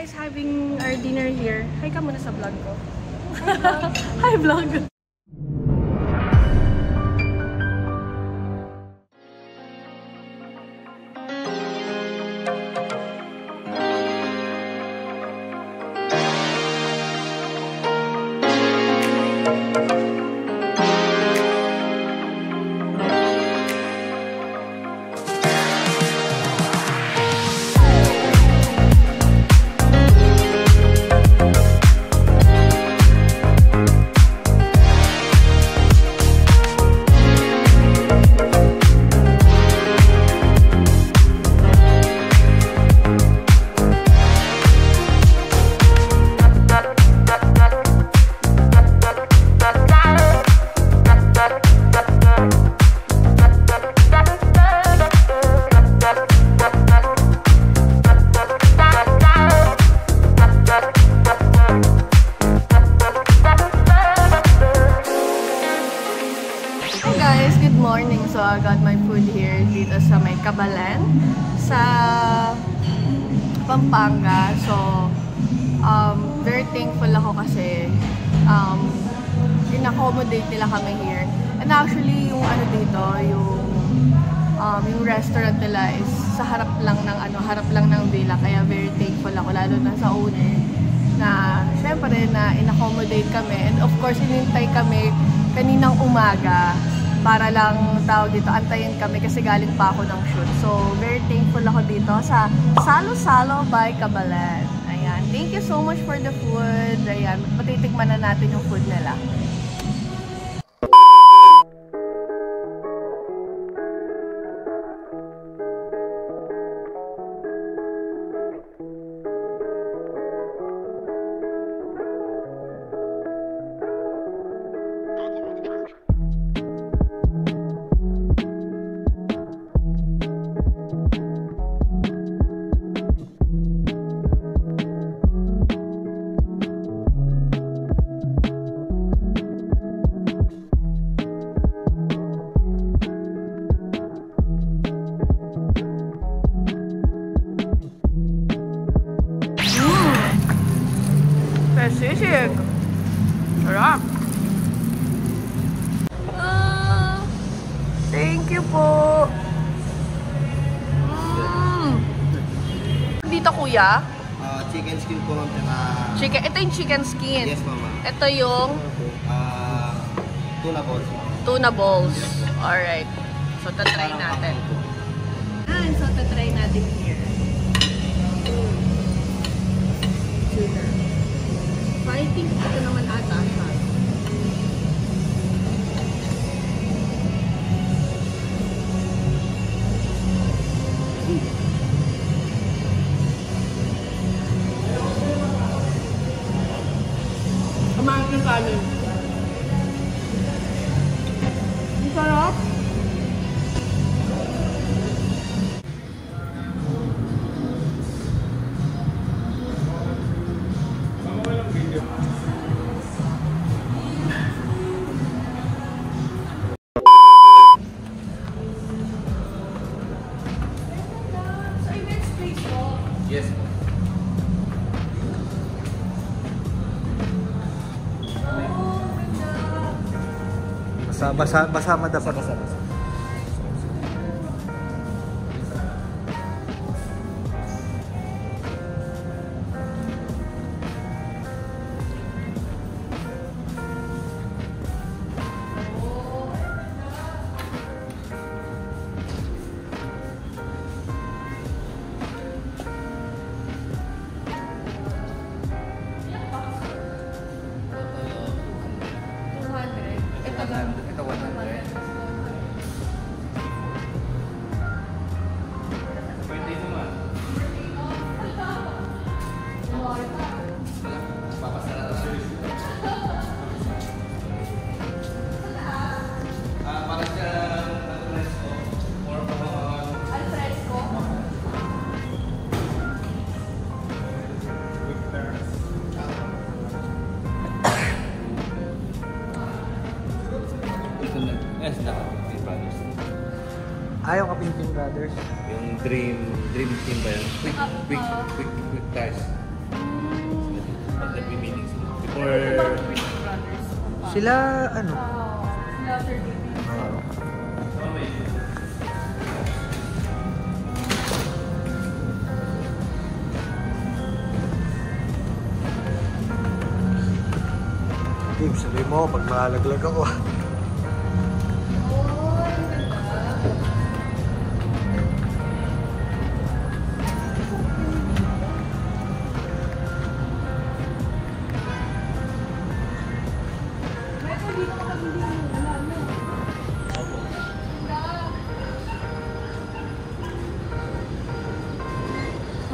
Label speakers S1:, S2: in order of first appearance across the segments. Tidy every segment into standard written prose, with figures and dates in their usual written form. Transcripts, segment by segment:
S1: guys, having our dinner here. Hi ka muna sa vlog ko. Hi vlog! So I got my food here dito sa may Cabalan sa Pampanga. So very thankful ako kasi in-accommodate nila kami here. And actually yung ano dito, yung restaurant nila is sa harap lang ng villa, kaya very thankful ako lalo na sa owner na syempre na in-accommodate kami. And of course hinintay kami kaninang umaga para lang tawag dito, antayin kami kasi galing pa ako ng shoot. So, very thankful ako dito sa Salo-Salo by Cabalan. Ayan. Thank you so much for the food. Ayan. Patitikman na natin yung food nila. Sisig. Sarap. Thank you po. Dito kuya?
S2: Chicken skin po ma'am.
S1: Ito yung chicken skin.
S2: Yes mama.
S1: Ito yung
S2: tuna balls.
S1: Tuna balls. Alright. So tatry natin. So tatry natin here. Tuna. So, I think ito naman ata siya. Kumain ng kanin. Ang sarap.
S2: Yes.
S3: Basa madapat. Basa. Ito 100. Pwede naman. Papasara na service. Para siya al-fresco or al-fresco.
S2: Yes, naka-Pintin Brothers.
S3: Ayaw ka Pintin Brothers?
S2: Yung dream team ba yun? Quick ties.
S3: pag nag-meeting sila.
S1: About
S3: Before...
S1: Big Brothers.
S3: Sila, ano?
S1: Sila 30
S3: Game, sabihin mo pag malalaglag ako.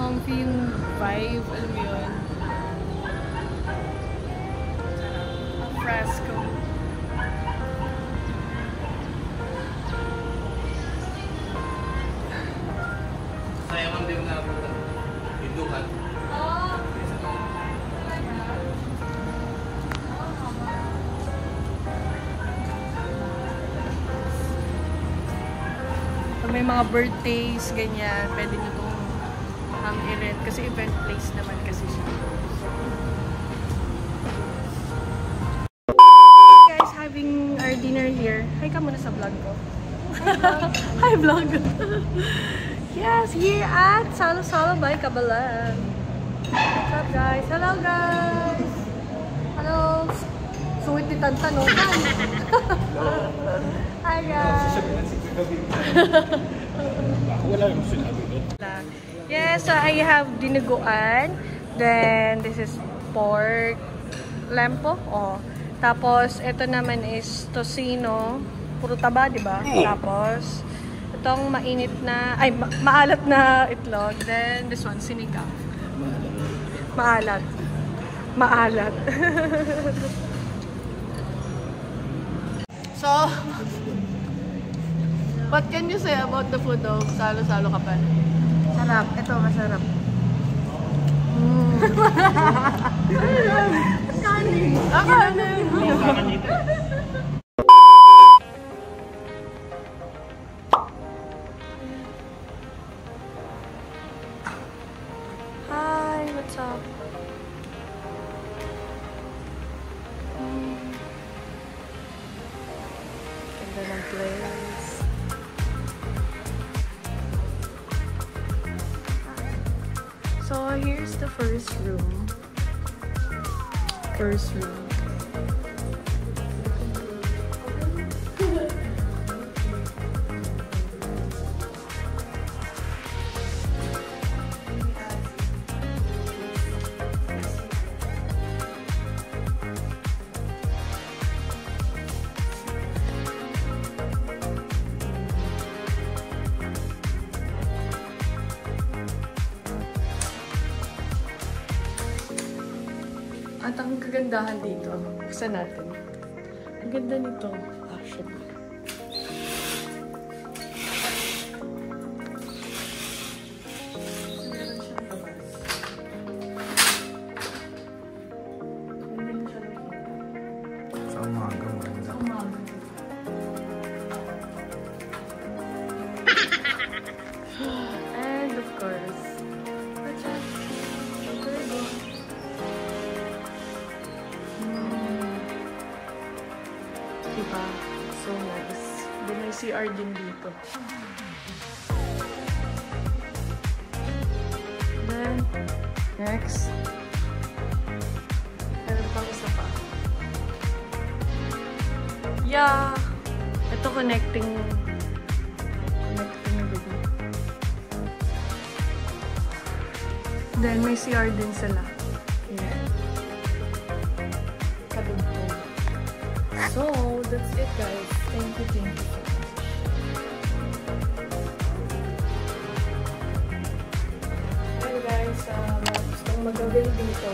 S1: comfy yung vibe, alam mo yun. Fresco.
S3: Sayang ang din na Hinduhan.
S1: May mga birthdays, ganyan, pwede nyo itong i-rent kasi event place naman kasi siya. Guys, having our dinner here. Hi ka muna sa vlog ko. Hi vlog! Yes, here at Salo Salo by Kabalan. What's up guys? Hello guys! Hello! Suwit ni Tantan, no? Hi guys!
S3: Wala yung sinabi doon.
S1: Yes, so I have dinuguan. Then, this is pork lempo. Oh. Tapos, ito naman is tocino. Puro taba, di ba? Tapos, itong mainit na, ay, maalat na itlog. Then, this one, sinigang. Maalat. Maalat. So, what can you say about the food of Salo Salo Kapan?
S4: Sarap. Ito, masarap.
S1: Kanin! Kanin! Hi, what's up? Ganda ng place. So here's the first room. First room. At ang kagandahan dito, buksan natin. Ang ganda nito, actually. Meron siyang labas. Hindi mo siya nakita.
S3: Sa umaga, maganda.
S1: Sa umaga. And of course, what's up? Turbo. Diba? So nice. Then may CR din dito. Then, next. Meron pang isa pa. Yeah! Ito connecting na dito. Then may CR din sila. Ayan. Kadugtong. So, that's it guys. Thank you so much. Hey guys, gustong mag-avail dito.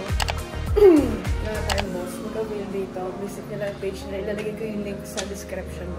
S1: Wala tayong boss. Mag-avail dito. Visit nila ang page nila. Ilalagay ko yung link sa description.